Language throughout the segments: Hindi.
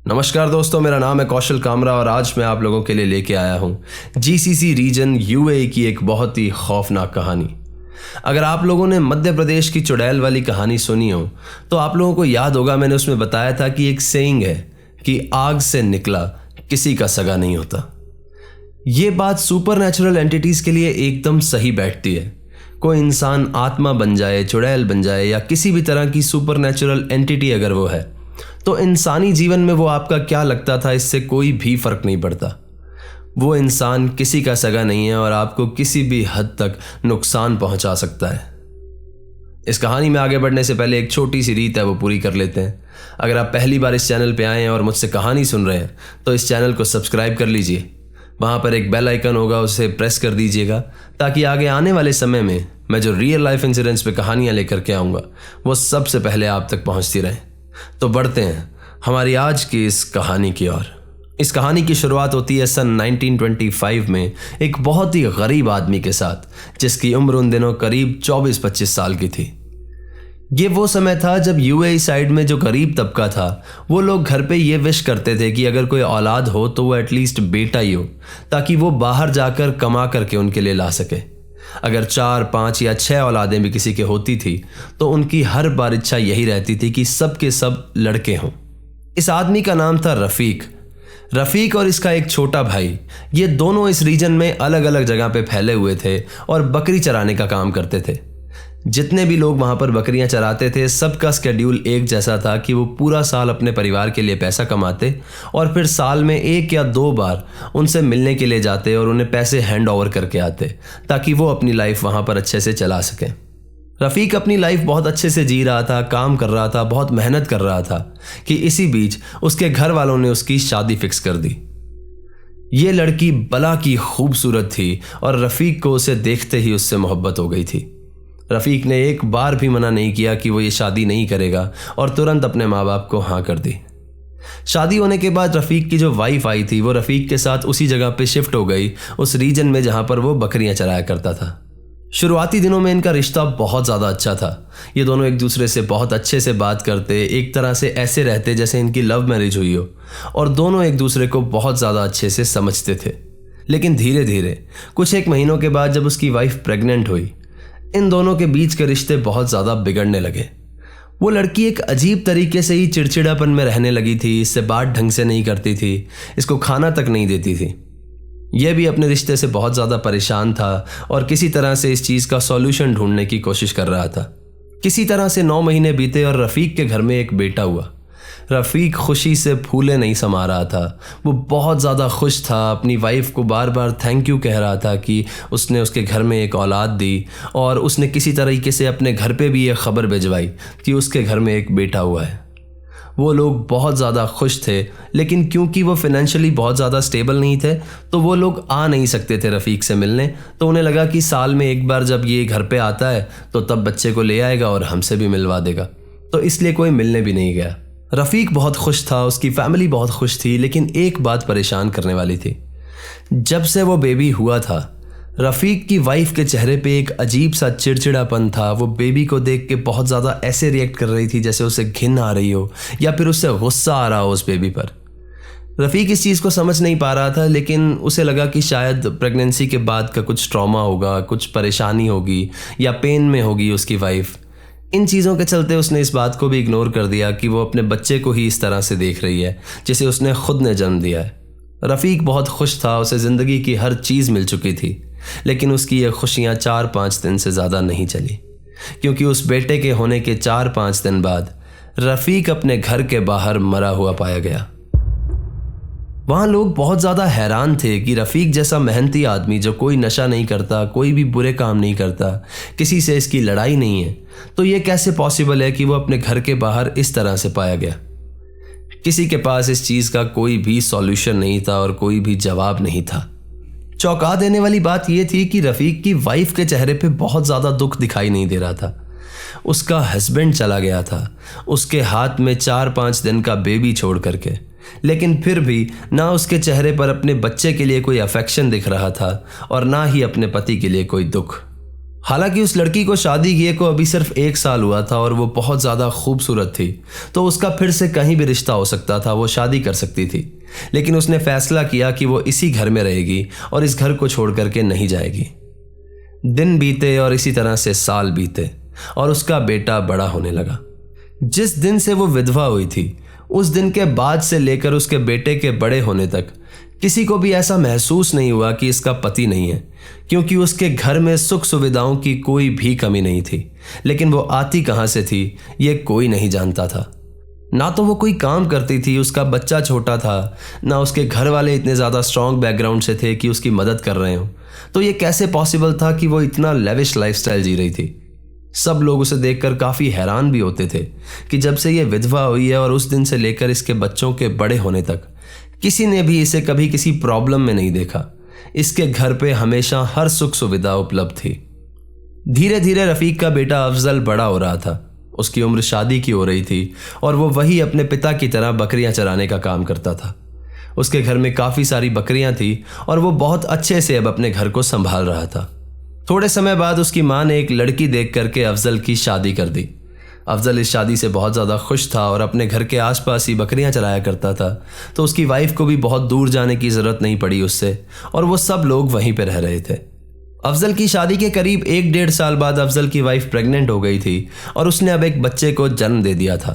नमस्कार दोस्तों, मेरा नाम है कौशल कामरा और आज मैं आप लोगों के लिए लेके आया हूँ जीसीसी रीजन यूएई की एक बहुत ही खौफनाक कहानी। अगर आप लोगों ने मध्य प्रदेश की चुड़ैल वाली कहानी सुनी हो तो आप लोगों को याद होगा, मैंने उसमें बताया था कि एक सेइंग है कि आग से निकला किसी का सगा नहीं होता। ये बात सुपर नेचुरल एंटिटीज के लिए एकदम सही बैठती है। कोई इंसान आत्मा बन जाए, चुड़ैल बन जाए या किसी भी तरह की सुपर नेचुरल एंटिटी अगर वो है, तो इंसानी जीवन में वो आपका क्या लगता था इससे कोई भी फर्क नहीं पड़ता। वो इंसान किसी का सगा नहीं है और आपको किसी भी हद तक नुकसान पहुंचा सकता है। इस कहानी में आगे बढ़ने से पहले एक छोटी सी रीत है, वो पूरी कर लेते हैं। अगर आप पहली बार इस चैनल पे आए हैं और मुझसे कहानी सुन रहे हैं तो इस चैनल को सब्सक्राइब कर लीजिए। वहाँ पर एक बेल आइकन होगा, उसे प्रेस कर दीजिएगा ताकि आगे आने वाले समय में मैं जो रियल लाइफ इंसिडेंट्स पे कहानियाँ लेकर के आऊँगा वो सबसे पहले आप तक पहुँचती रहे। तो बढ़ते हैं हमारी आज की इस कहानी की ओर। इस कहानी की शुरुआत होती है सन 1925 में एक बहुत ही गरीब आदमी के साथ, जिसकी उम्र उन दिनों करीब 24-25 साल की थी। ये वो समय था जब यूएई साइड में जो गरीब तबका था वो लोग घर पे ये विश करते थे कि अगर कोई औलाद हो तो वो एटलीस्ट बेटा ही हो, ताकि वो बाहर जाकर कमा करके उनके लिए ला सके। अगर 4, 5 या 6 औलादें भी किसी के होती थी तो उनकी हर बार इच्छा यही रहती थी कि सब के सब लड़के हों। इस आदमी का नाम था रफ़ीक और इसका एक छोटा भाई। ये दोनों इस रीजन में अलग अलग जगह पे फैले हुए थे और बकरी चराने का काम करते थे। जितने भी लोग वहाँ पर बकरियाँ चराते थे सबका स्केड्यूल एक जैसा था कि वो पूरा साल अपने परिवार के लिए पैसा कमाते और फिर साल में 1 या 2 बार उनसे मिलने के लिए जाते और उन्हें पैसे हैंड ओवर करके आते ताकि वो अपनी लाइफ वहाँ पर अच्छे से चला सकें। रफ़ीक अपनी लाइफ बहुत अच्छे से जी रहा था, काम कर रहा था, बहुत मेहनत कर रहा था कि इसी बीच उसके घर वालों ने उसकी शादी फिक्स कर दी। ये लड़की बला की खूबसूरत थी और रफ़ीक को उसे देखते ही उससे मोहब्बत हो गई थी। रफ़ीक ने एक बार भी मना नहीं किया कि वो ये शादी नहीं करेगा और तुरंत अपने माँ बाप को हाँ कर दी। शादी होने के बाद रफ़ीक की जो वाइफ आई थी वो रफ़ीक के साथ उसी जगह पे शिफ्ट हो गई, उस रीजन में जहाँ पर वो बकरियाँ चराया करता था। शुरुआती दिनों में इनका रिश्ता बहुत ज़्यादा अच्छा था। ये दोनों एक दूसरे से बहुत अच्छे से बात करते, एक तरह से ऐसे रहते जैसे इनकी लव मैरिज हुई हो, और दोनों एक दूसरे को बहुत ज़्यादा अच्छे से समझते थे। लेकिन धीरे धीरे कुछ 1 महीनों के बाद जब उसकी वाइफ प्रेग्नेंट हुई, इन दोनों के बीच के रिश्ते बहुत ज़्यादा बिगड़ने लगे। वो लड़की एक अजीब तरीके से ही चिड़चिड़ापन में रहने लगी थी, इससे बात ढंग से नहीं करती थी, इसको खाना तक नहीं देती थी। यह भी अपने रिश्ते से बहुत ज़्यादा परेशान था और किसी तरह से इस चीज़ का सॉल्यूशन ढूंढने की कोशिश कर रहा था। किसी तरह से 9 महीने बीते और रफ़ीक के घर में एक बेटा हुआ। रफ़ीक खुशी से फूले नहीं समा रहा था। वो बहुत ज़्यादा खुश था, अपनी वाइफ को बार बार थैंक यू कह रहा था कि उसने उसके घर में एक औलाद दी, और उसने किसी तरीके से अपने घर पे भी ये खबर भिजवाई कि उसके घर में एक बेटा हुआ है। वो लोग बहुत ज़्यादा खुश थे, लेकिन क्योंकि वो फिनेंशियली बहुत ज़्यादा स्टेबल नहीं थे तो वो लोग आ नहीं सकते थे रफ़ीक से मिलने। तो उन्हें लगा कि साल में एक बार जब ये घर पे आता है तो तब बच्चे को ले आएगा और हमसे भी मिलवा देगा, तो इसलिए कोई मिलने भी नहीं गया। रफ़ीक बहुत खुश था, उसकी फैमिली बहुत खुश थी, लेकिन एक बात परेशान करने वाली थी। जब से वो बेबी हुआ था रफ़ीक की वाइफ के चेहरे पे एक अजीब सा चिड़चिड़ापन था। वो बेबी को देख के बहुत ज़्यादा ऐसे रिएक्ट कर रही थी जैसे उसे घिन आ रही हो या फिर उससे गुस्सा आ रहा हो उस बेबी पर। रफ़ीक इस चीज़ को समझ नहीं पा रहा था, लेकिन उसे लगा कि शायद प्रेगनेंसी के बाद का कुछ ट्रॉमा होगा, कुछ परेशानी होगी या पेन में होगी उसकी वाइफ। इन चीज़ों के चलते उसने इस बात को भी इग्नोर कर दिया कि वो अपने बच्चे को ही इस तरह से देख रही है जिसे उसने खुद ने जन्म दिया है। रफ़ीक बहुत खुश था, उसे ज़िंदगी की हर चीज़ मिल चुकी थी, लेकिन उसकी ये खुशियाँ 4-5 दिन से ज़्यादा नहीं चली, क्योंकि उस बेटे के होने के 4-5 दिन बाद रफ़ीक अपने घर के बाहर मरा हुआ पाया गया। वहाँ लोग बहुत ज़्यादा हैरान थे कि रफ़ीक जैसा मेहनती आदमी जो कोई नशा नहीं करता, कोई भी बुरे काम नहीं करता, किसी से इसकी लड़ाई नहीं है, तो ये कैसे पॉसिबल है कि वो अपने घर के बाहर इस तरह से पाया गया। किसी के पास इस चीज़ का कोई भी सॉल्यूशन नहीं था और कोई भी जवाब नहीं था। चौंका देने वाली बात यह थी कि रफ़ीक की वाइफ के चेहरे पे बहुत ज़्यादा दुख दिखाई नहीं दे रहा था। उसका हस्बैंड चला गया था उसके हाथ में 4-5 दिन का बेबी छोड़ करके, लेकिन फिर भी ना उसके चेहरे पर अपने बच्चे के लिए कोई अफेक्शन दिख रहा था और ना ही अपने पति के लिए कोई दुख। हालांकि उस लड़की को शादी किए को अभी सिर्फ 1 साल हुआ था और वो बहुत ज़्यादा खूबसूरत थी, तो उसका फिर से कहीं भी रिश्ता हो सकता था, वो शादी कर सकती थी। लेकिन उसने फैसला किया कि वो इसी घर में रहेगी और इस घर को छोड़ करके नहीं जाएगी। दिन बीते और इसी तरह से साल बीते और उसका बेटा बड़ा होने लगा। जिस दिन से वो विधवा हुई थी, उस दिन के बाद से लेकर उसके बेटे के बड़े होने तक किसी को भी ऐसा महसूस नहीं हुआ कि इसका पति नहीं है, क्योंकि उसके घर में सुख सुविधाओं की कोई भी कमी नहीं थी। लेकिन वो आती कहाँ से थी, ये कोई नहीं जानता था। ना तो वो कोई काम करती थी, उसका बच्चा छोटा था, ना उसके घर वाले इतने ज़्यादा स्ट्रॉन्ग बैकग्राउंड से थे कि उसकी मदद कर रहे हों। तो ये कैसे पॉसिबल था कि वो इतना लेविश लाइफस्टाइल जी रही थी। सब लोग उसे देखकर काफ़ी हैरान भी होते थे कि जब से ये विधवा हुई है और उस दिन से लेकर इसके बच्चों के बड़े होने तक किसी ने भी इसे कभी किसी प्रॉब्लम में नहीं देखा। इसके घर पे हमेशा हर सुख सुविधा उपलब्ध थी। धीरे धीरे रफ़ीक का बेटा अफजल बड़ा हो रहा था। उसकी उम्र शादी की हो रही थी और वो वही अपने पिता की तरह बकरियां चराने का काम करता था। उसके घर में काफ़ी सारी बकरियां थी और वो बहुत अच्छे से अब अपने घर को संभाल रहा था। थोड़े समय बाद उसकी माँ ने एक लड़की देख करके अफजल की शादी कर दी। अफजल इस शादी से बहुत ज़्यादा खुश था और अपने घर के आसपास ही बकरियां चराया करता था, तो उसकी वाइफ को भी बहुत दूर जाने की ज़रूरत नहीं पड़ी उससे, और वो सब लोग वहीं पर रह रहे थे। अफजल की शादी के करीब 1-1.5 साल बाद अफजल की वाइफ प्रेग्नेंट हो गई थी और उसने अब एक बच्चे को जन्म दे दिया था।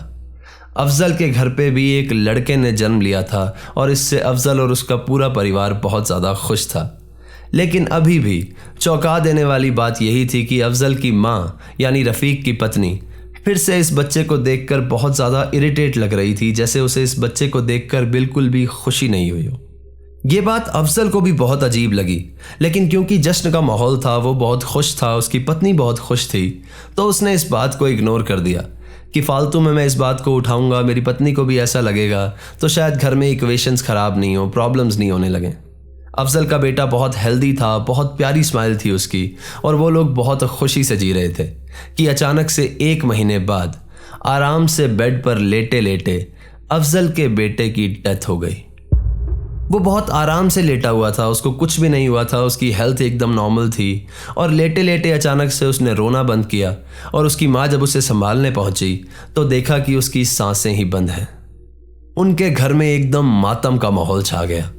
अफजल के घर पे भी एक लड़के ने जन्म लिया था और इससे अफजल और उसका पूरा परिवार बहुत ज़्यादा खुश था। लेकिन अभी भी चौंका देने वाली बात यही थी कि अफजल की माँ यानी रफ़ीक की पत्नी फिर से इस बच्चे को देखकर बहुत ज़्यादा इरिटेट लग रही थी, जैसे उसे इस बच्चे को देखकर बिल्कुल भी खुशी नहीं हुई हो। ये बात अफजल को भी बहुत अजीब लगी, लेकिन क्योंकि जश्न का माहौल था, वो बहुत खुश था, उसकी पत्नी बहुत खुश थी, तो उसने इस बात को इग्नोर कर दिया कि फालतू में मैं इस बात को उठाऊंगा, मेरी पत्नी को भी ऐसा लगेगा तो शायद घर में इक्वेशंस ख़राब नहीं हो, प्रॉब्लम्स नहीं होने लगें। अफजल का बेटा बहुत हेल्दी था, बहुत प्यारी स्माइल थी उसकी, और वो लोग बहुत खुशी से जी रहे थे कि अचानक से 1 महीने बाद आराम से बेड पर लेटे लेटे अफजल के बेटे की डेथ हो गई। वो बहुत आराम से लेटा हुआ था, उसको कुछ भी नहीं हुआ था, उसकी हेल्थ एकदम नॉर्मल थी, और लेटे लेटे अचानक से उसने रोना बंद किया और उसकी माँ जब उसे संभालने पहुंची तो देखा कि उसकी सांसें ही बंद हैं। उनके घर में एकदम मातम का माहौल छा गया।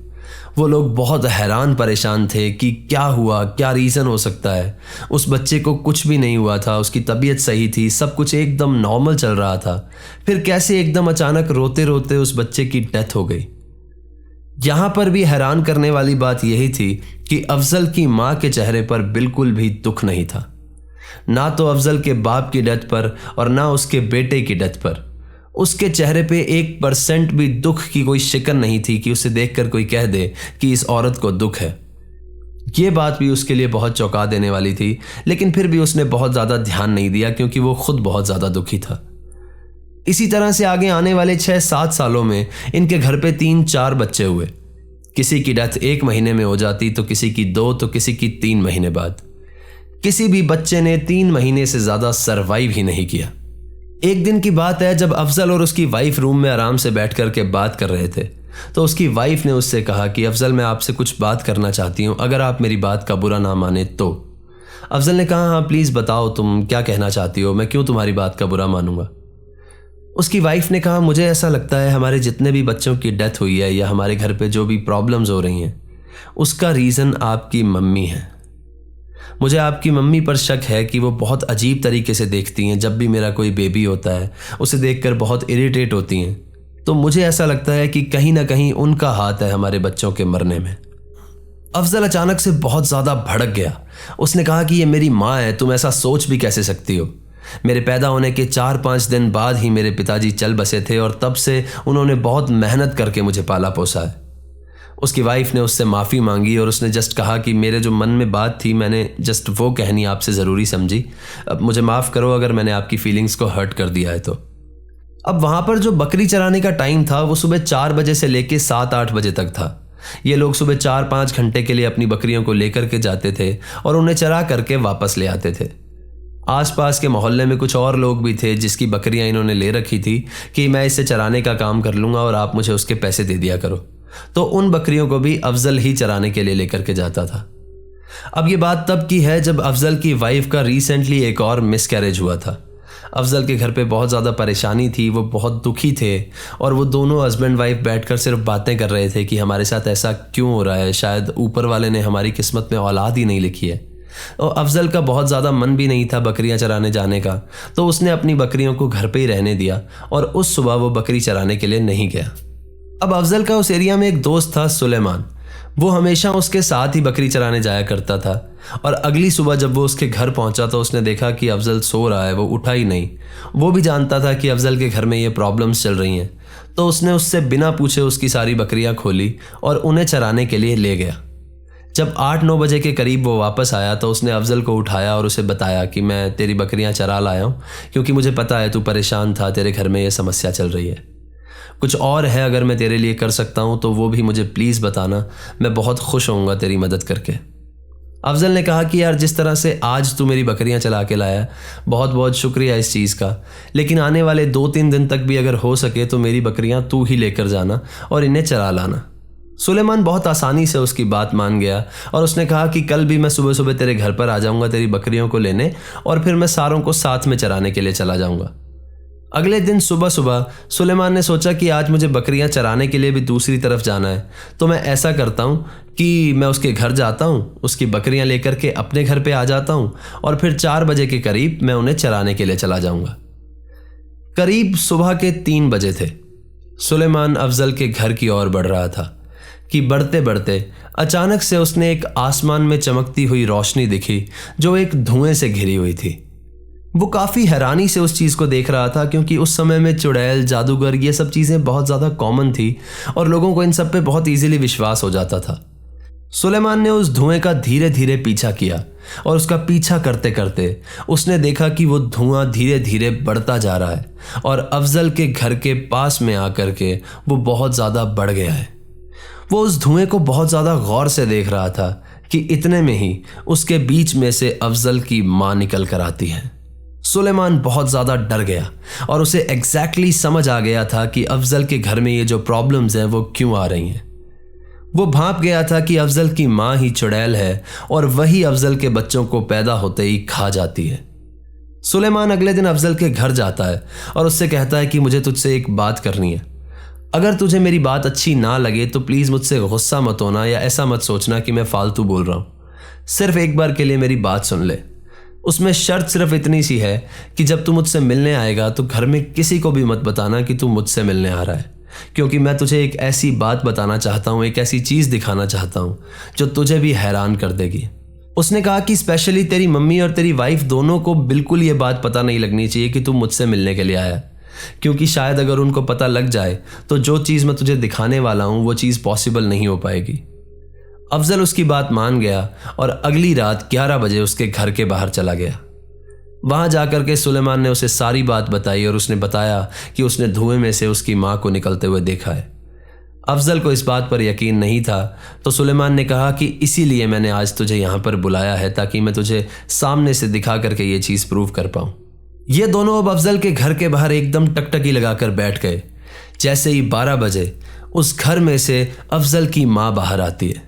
वो लोग बहुत हैरान परेशान थे कि क्या हुआ, क्या रीज़न हो सकता है। उस बच्चे को कुछ भी नहीं हुआ था, उसकी तबीयत सही थी, सब कुछ एकदम नॉर्मल चल रहा था, फिर कैसे एकदम अचानक रोते रोते उस बच्चे की डेथ हो गई। यहाँ पर भी हैरान करने वाली बात यही थी कि अफजल की माँ के चेहरे पर बिल्कुल भी दुख नहीं था, ना तो अफजल के बाप की डेथ पर और ना उसके बेटे की डेथ पर। उसके चेहरे पे 1% भी दुख की कोई शिकन नहीं थी कि उसे देखकर कोई कह दे कि इस औरत को दुख है। ये बात भी उसके लिए बहुत चौंका देने वाली थी, लेकिन फिर भी उसने बहुत ज़्यादा ध्यान नहीं दिया क्योंकि वो खुद बहुत ज़्यादा दुखी था। इसी तरह से आगे आने वाले 6-7 सालों में इनके घर पे 3-4 बच्चे हुए। किसी की डेथ 1 महीने में हो जाती, तो किसी की 2, तो किसी की 3 महीने बाद। किसी भी बच्चे ने 3 महीने से ज़्यादा सरवाइव ही नहीं किया। एक दिन की बात है, जब अफजल और उसकी वाइफ रूम में आराम से बैठ कर के बात कर रहे थे, तो उसकी वाइफ ने उससे कहा कि अफजल, मैं आपसे कुछ बात करना चाहती हूँ, अगर आप मेरी बात का बुरा ना माने तो। अफजल ने कहा, हाँ प्लीज़ बताओ तुम क्या कहना चाहती हो, मैं क्यों तुम्हारी बात का बुरा मानूंगा। उसकी वाइफ ने कहा, मुझे ऐसा लगता है हमारे जितने भी बच्चों की डेथ हुई है या हमारे घर पे जो भी प्रॉब्लम्स हो रही हैं, उसका रीज़न आपकी मम्मी है। मुझे आपकी मम्मी पर शक है कि वो बहुत अजीब तरीके से देखती हैं। जब भी मेरा कोई बेबी होता है उसे देखकर बहुत इरिटेट होती हैं, तो मुझे ऐसा लगता है कि कहीं ना कहीं उनका हाथ है हमारे बच्चों के मरने में। अफजल अचानक से बहुत ज़्यादा भड़क गया। उसने कहा कि ये मेरी माँ है, तुम ऐसा सोच भी कैसे सकती हो। मेरे पैदा होने के 4-5 दिन बाद ही मेरे पिताजी चल बसे थे और तब से उन्होंने बहुत मेहनत करके मुझे पाला पोसा है। उसकी वाइफ ने उससे माफ़ी मांगी और उसने जस्ट कहा कि मेरे जो मन में बात थी मैंने जस्ट वो कहनी आपसे ज़रूरी समझी, अब मुझे माफ़ करो अगर मैंने आपकी फीलिंग्स को हर्ट कर दिया है तो। अब वहाँ पर जो बकरी चराने का टाइम था वो सुबह 4 बजे से लेके 7-8 बजे तक था। ये लोग सुबह 4-5 घंटे के लिए अपनी बकरियों को लेकर के जाते थे और उन्हें चरा करके वापस ले आते थे। आसपास के मोहल्ले में कुछ और लोग भी थे जिसकी बकरियां इन्होंने ले रखी थी कि मैं इसे चराने का काम कर लूँगा और आप मुझे उसके पैसे दे दिया करो, तो उन बकरियों को भी अफजल ही चराने के लिए लेकर के जाता था। अब ये बात तब की है जब अफजल की वाइफ का रिसेंटली एक और मिसकैरेज हुआ था। अफजल के घर पे बहुत ज़्यादा परेशानी थी, वो बहुत दुखी थे और वो दोनों हस्बैंड वाइफ बैठकर सिर्फ बातें कर रहे थे कि हमारे साथ ऐसा क्यों हो रहा है, शायद ऊपर वाले ने हमारी किस्मत में औलाद ही नहीं लिखी है। और अफजल का बहुत ज़्यादा मन भी नहीं था बकरियां चराने जाने का, तो उसने अपनी बकरियों को घर पे ही रहने दिया और उस सुबह वो बकरी चराने के लिए नहीं गया। अब अफजल का उस एरिया में एक दोस्त था सुलेमान। वो हमेशा उसके साथ ही बकरी चराने जाया करता था और अगली सुबह जब वो उसके घर पहुंचा तो उसने देखा कि अफजल सो रहा है, वो उठा ही नहीं। वो भी जानता था कि अफजल के घर में ये प्रॉब्लम्स चल रही हैं, तो उसने उससे बिना पूछे उसकी सारी बकरियां खोली और उन्हें चराने के लिए ले गया। जब 8-9 बजे के करीब वो वापस आया तो उसने अफजल को उठाया और उसे बताया कि मैं तेरी बकरियां चरा लाया हूँ, क्योंकि मुझे पता है तू परेशान था, तेरे घर में ये समस्या चल रही है। कुछ और है अगर मैं तेरे लिए कर सकता हूँ तो वो भी मुझे प्लीज़ बताना, मैं बहुत खुश होऊंगा तेरी मदद करके। अफजल ने कहा कि यार जिस तरह से आज तू मेरी बकरियां चला के लाया, बहुत बहुत शुक्रिया इस चीज़ का, लेकिन आने वाले 2-3 दिन तक भी अगर हो सके तो मेरी बकरियां तू ही लेकर जाना और इन्हें चरा लाना। सुलेमान बहुत आसानी से उसकी बात मान गया और उसने कहा कि कल भी मैं सुबह सुबह तेरे घर पर आ जाऊंगा तेरी बकरियों को लेने और फिर मैं सारों को साथ में चराने के लिए चला जाऊंगा। अगले दिन सुबह सुबह सुलेमान ने सोचा कि आज मुझे बकरियां चराने के लिए भी दूसरी तरफ जाना है, तो मैं ऐसा करता हूं कि मैं उसके घर जाता हूं, उसकी बकरियां लेकर के अपने घर पे आ जाता हूं और फिर 4 बजे के करीब मैं उन्हें चराने के लिए चला जाऊंगा। करीब सुबह के 3 बजे थे। सुलेमान अफजल के घर की ओर बढ़ रहा था कि बढ़ते बढ़ते अचानक से उसने एक आसमान में चमकती हुई रोशनी दिखी जो एक धुएं से घिरी हुई थी। वो काफ़ी हैरानी से उस चीज़ को देख रहा था, क्योंकि उस समय में चुड़ैल, जादूगर, ये सब चीज़ें बहुत ज़्यादा कॉमन थी और लोगों को इन सब पे बहुत इजीली विश्वास हो जाता था। सुलेमान ने उस धुएं का धीरे धीरे पीछा किया और उसका पीछा करते करते उसने देखा कि वो धुआं धीरे धीरे बढ़ता जा रहा है और अफजल के घर के पास में आकर के वो बहुत ज़्यादा बढ़ गया है। वो उस धुएं को बहुत ज़्यादा गौर से देख रहा था कि इतने में ही उसके बीच में से अफजल की माँ निकल कर आती है। सुलेमान बहुत ज़्यादा डर गया और उसे एग्जैक्टली समझ आ गया था कि अफजल के घर में ये जो प्रॉब्लम्स हैं वो क्यों आ रही हैं। वो भांप गया था कि अफजल की माँ ही चुड़ैल है और वही अफजल के बच्चों को पैदा होते ही खा जाती है। सुलेमान अगले दिन अफजल के घर जाता है और उससे कहता है कि मुझे तुझसे एक बात करनी है। अगर तुझे मेरी बात अच्छी ना लगे तो प्लीज़ मुझसे गुस्सा मत होना या ऐसा मत सोचना कि मैं फालतू बोल रहा हूँ। सिर्फ एक बार के लिए मेरी बात सुन ले। उसमें शर्त सिर्फ इतनी सी है कि जब तू मुझसे मिलने आएगा तो घर में किसी को भी मत बताना कि तू मुझसे मिलने आ रहा है, क्योंकि मैं तुझे एक ऐसी बात बताना चाहता हूँ, एक ऐसी चीज़ दिखाना चाहता हूँ जो तुझे भी हैरान कर देगी। उसने कहा कि स्पेशली तेरी मम्मी और तेरी वाइफ दोनों को बिल्कुल ये बात पता नहीं लगनी चाहिए कि तू मुझसे मिलने के लिए आया, क्योंकि शायद अगर उनको पता लग जाए तो जो चीज़ मैं तुझे दिखाने वाला हूँ वो चीज़ पॉसिबल नहीं हो पाएगी। अफजल उसकी बात मान गया और अगली रात 11 बजे उसके घर के बाहर चला गया। वहां जाकर के सुलेमान ने उसे सारी बात बताई और उसने बताया कि उसने धुएं में से उसकी मां को निकलते हुए देखा है। अफजल को इस बात पर यकीन नहीं था, तो सुलेमान ने कहा कि इसीलिए मैंने आज तुझे यहां पर बुलाया है ताकि मैं तुझे सामने से दिखा करके ये चीज़ प्रूव कर पाऊं। ये दोनों अब अफजल के घर के बाहर एकदम टकटकी लगाकर बैठ गए। जैसे ही 12 बजे उस घर में से अफजल की मां बाहर आती है।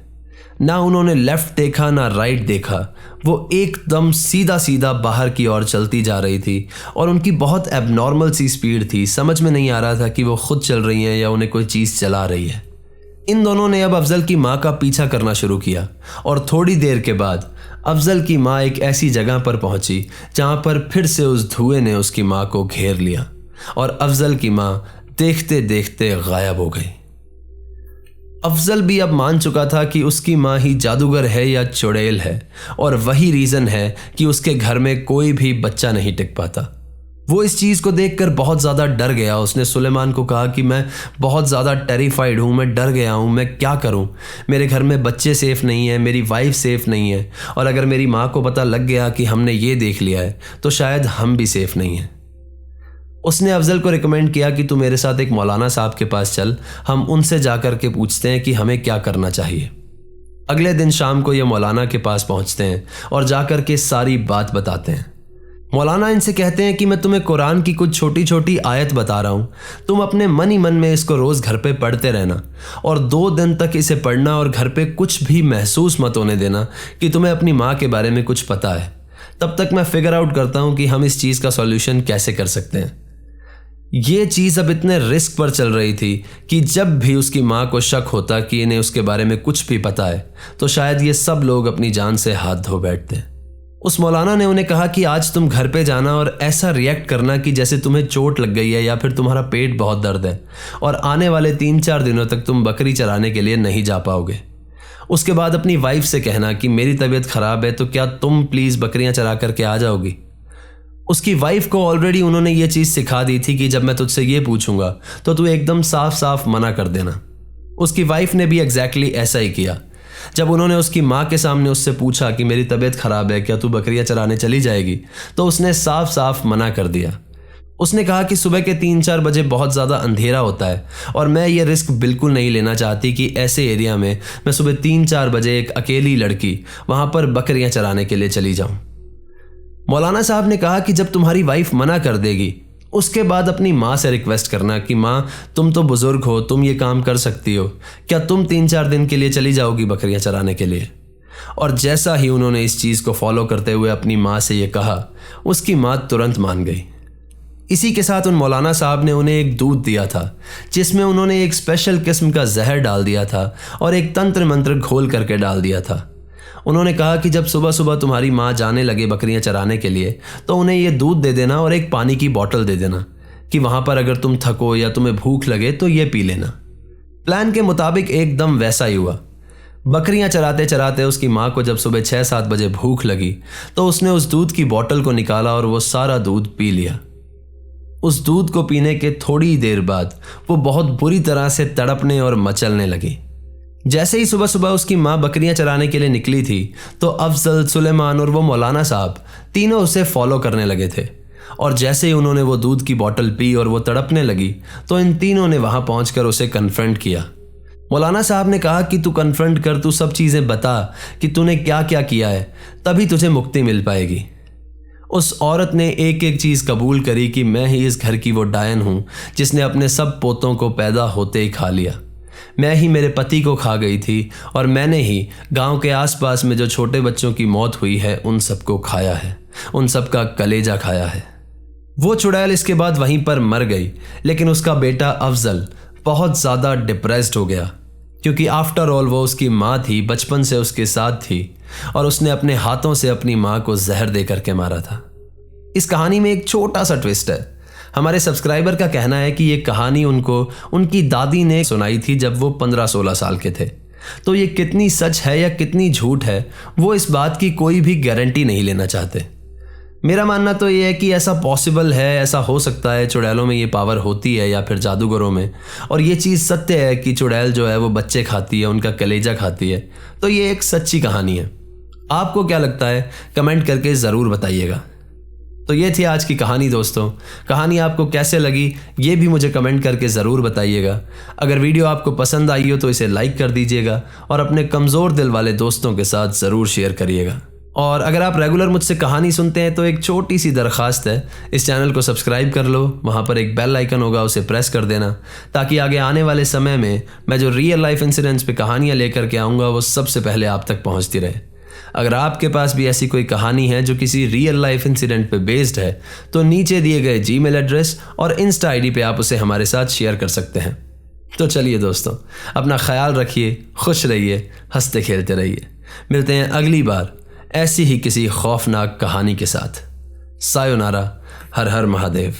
ना उन्होंने लेफ्ट देखा ना राइट देखा, वो एकदम सीधा सीधा बाहर की ओर चलती जा रही थी और उनकी बहुत एबनॉर्मल सी स्पीड थी। समझ में नहीं आ रहा था कि वो खुद चल रही हैं या उन्हें कोई चीज़ चला रही है। इन दोनों ने अब अफजल की माँ का पीछा करना शुरू किया और थोड़ी देर के बाद अफजल की माँ एक ऐसी जगह पर पहुंची जहां पर फिर से उस धुएं ने उसकी माँ को घेर लिया और अफजल की माँ देखते देखते गायब हो गई। अफजल भी अब मान चुका था कि उसकी माँ ही जादूगर है या चुड़ैल है और वही रीज़न है कि उसके घर में कोई भी बच्चा नहीं टिक पाता। वो इस चीज़ को देखकर बहुत ज़्यादा डर गया। उसने सुलेमान को कहा कि मैं बहुत ज़्यादा टेरिफाइड हूँ, मैं डर गया हूँ, मैं क्या करूँ, मेरे घर में बच्चे सेफ़ नहीं हैं, मेरी वाइफ सेफ़ नहीं है और अगर मेरी माँ को पता लग गया कि हमने ये देख लिया है तो शायद हम भी सेफ़ नहीं हैं। उसने अफजल को रिकमेंड किया कि तू मेरे साथ एक मौलाना साहब के पास चल, हम उनसे जाकर के पूछते हैं कि हमें क्या करना चाहिए। अगले दिन शाम को ये मौलाना के पास पहुंचते हैं और जाकर के सारी बात बताते हैं। मौलाना इनसे कहते हैं कि मैं तुम्हें कुरान की कुछ छोटी छोटी आयत बता रहा हूँ, तुम अपने मन ही मन में इसको रोज़ घर पे पढ़ते रहना और 2 दिन तक इसे पढ़ना और घर पे कुछ भी महसूस मत होने देना कि तुम्हें अपनी माँ के बारे में कुछ पता है। तब तक मैं फिगर आउट करता हूँ कि हम इस चीज़ का सॉल्यूशन कैसे कर सकते हैं। ये चीज़ अब इतने रिस्क पर चल रही थी कि जब भी उसकी माँ को शक होता कि इन्हें उसके बारे में कुछ भी पता है तो शायद ये सब लोग अपनी जान से हाथ धो बैठते। उस मौलाना ने उन्हें कहा कि आज तुम घर पे जाना और ऐसा रिएक्ट करना कि जैसे तुम्हें चोट लग गई है या फिर तुम्हारा पेट बहुत दर्द है और आने वाले 3-4 दिनों तक तुम बकरी चराने के लिए नहीं जा पाओगे। उसके बाद अपनी वाइफ से कहना कि मेरी तबीयत ख़राब है तो क्या तुम प्लीज़ बकरियां चरा करके आ जाओगी। उसकी वाइफ को ऑलरेडी उन्होंने ये चीज़ सिखा दी थी कि जब मैं तुझसे ये पूछूंगा तो तू एकदम साफ साफ मना कर देना। उसकी वाइफ ने भी एग्जैक्टली ऐसा ही किया। जब उन्होंने उसकी माँ के सामने उससे पूछा कि मेरी तबीयत ख़राब है, क्या तू बकरियां चराने चली जाएगी, तो उसने साफ साफ मना कर दिया। उसने कहा कि सुबह के 3-4 बजे बहुत ज़्यादा अंधेरा होता है और मैं ये रिस्क बिल्कुल नहीं लेना चाहती कि ऐसे एरिया में मैं सुबह 3-4 बजे एक अकेली लड़की वहाँ पर बकरियां चराने के लिए चली जाऊँ। मौलाना साहब ने कहा कि जब तुम्हारी वाइफ मना कर देगी उसके बाद अपनी माँ से रिक्वेस्ट करना कि माँ तुम तो बुज़ुर्ग हो, तुम ये काम कर सकती हो, क्या तुम 3-4 दिन के लिए चली जाओगी बकरियां चराने के लिए। और जैसा ही उन्होंने इस चीज़ को फॉलो करते हुए अपनी माँ से ये कहा, उसकी माँ तुरंत मान गई। इसी के साथ उन मौलाना साहब ने उन्हें एक दूध दिया था जिसमें उन्होंने एक स्पेशल किस्म का जहर डाल दिया था और एक तंत्र मंत्र घोल करके डाल दिया था। उन्होंने कहा कि जब सुबह सुबह तुम्हारी माँ जाने लगे बकरियां चराने के लिए तो उन्हें ये दूध दे देना और एक पानी की बोतल दे देना कि वहाँ पर अगर तुम थको या तुम्हें भूख लगे तो ये पी लेना। प्लान के मुताबिक एकदम वैसा ही हुआ। बकरियां चराते चराते उसकी माँ को जब सुबह 6-7 बजे भूख लगी तो उसने उस दूध की बोतल को निकाला और वो सारा दूध पी लिया। उस दूध को पीने के थोड़ी देर बाद वो बहुत बुरी तरह से तड़पने और मचलने लगी। जैसे ही सुबह सुबह उसकी माँ बकरियां चराने के लिए निकली थी तो अफजल, सुलेमान और वो मौलाना साहब तीनों उसे फॉलो करने लगे थे। और जैसे ही उन्होंने वो दूध की बोतल पी और वो तड़पने लगी तो इन तीनों ने वहाँ पहुँचकर उसे कन्फ्रंट किया। मौलाना साहब ने कहा कि तू कन्फ्रंट कर, तू सब चीज़ें बता कि तूने क्या क्या किया है, तभी तुझे मुक्ति मिल पाएगी। उस औरत ने एक एक चीज़ कबूल करी कि मैं ही इस घर की वो डायन हूँ जिसने अपने सब पोतों को पैदा होते ही खा लिया। मैं ही मेरे पति को खा गई थी और मैंने ही गांव के आसपास में जो छोटे बच्चों की मौत हुई है उन सबको खाया है, उन सबका कलेजा खाया है। वो चुड़ैल इसके बाद वहीं पर मर गई, लेकिन उसका बेटा अफजल बहुत ज़्यादा डिप्रेस्ड हो गया क्योंकि आफ्टर ऑल वो उसकी माँ थी, बचपन से उसके साथ थी और उसने अपने हाथों से अपनी माँ को जहर दे करके मारा था। इस कहानी में एक छोटा सा ट्विस्ट है। हमारे सब्सक्राइबर का कहना है कि ये कहानी उनको उनकी दादी ने सुनाई थी जब वो 15-16 साल के थे। तो ये कितनी सच है या कितनी झूठ है वो इस बात की कोई भी गारंटी नहीं लेना चाहते। मेरा मानना तो ये है कि ऐसा पॉसिबल है, ऐसा हो सकता है, चुड़ैलों में ये पावर होती है या फिर जादूगरों में, और ये चीज़ सत्य है कि चुड़ैल जो है वो बच्चे खाती है, उनका कलेजा खाती है। तो ये एक सच्ची कहानी है। आपको क्या लगता है कमेंट करके ज़रूर बताइएगा। तो ये थी आज की कहानी दोस्तों। कहानी आपको कैसे लगी ये भी मुझे कमेंट करके ज़रूर बताइएगा। अगर वीडियो आपको पसंद आई हो तो इसे लाइक कर दीजिएगा और अपने कमज़ोर दिल वाले दोस्तों के साथ ज़रूर शेयर करिएगा। और अगर आप रेगुलर मुझसे कहानी सुनते हैं तो एक छोटी सी दरख्वास्त है, इस चैनल को सब्सक्राइब कर लो। वहाँ पर एक बेल आइकन होगा, उसे प्रेस कर देना ताकि आगे आने वाले समय में मैं जो रियल लाइफ इंसिडेंट्स पे कहानियाँ लेकर के आऊँगा वो सबसे पहले आप तक पहुँचती रहे। अगर आपके पास भी ऐसी कोई कहानी है जो किसी रियल लाइफ इंसिडेंट पे बेस्ड है तो नीचे दिए गए जीमेल एड्रेस और इंस्टा आईडी पे आप उसे हमारे साथ शेयर कर सकते हैं। तो चलिए दोस्तों, अपना ख्याल रखिए, खुश रहिए, हंसते खेलते रहिए। मिलते हैं अगली बार ऐसी ही किसी खौफनाक कहानी के साथ। सायोनारा। हर हर महादेव।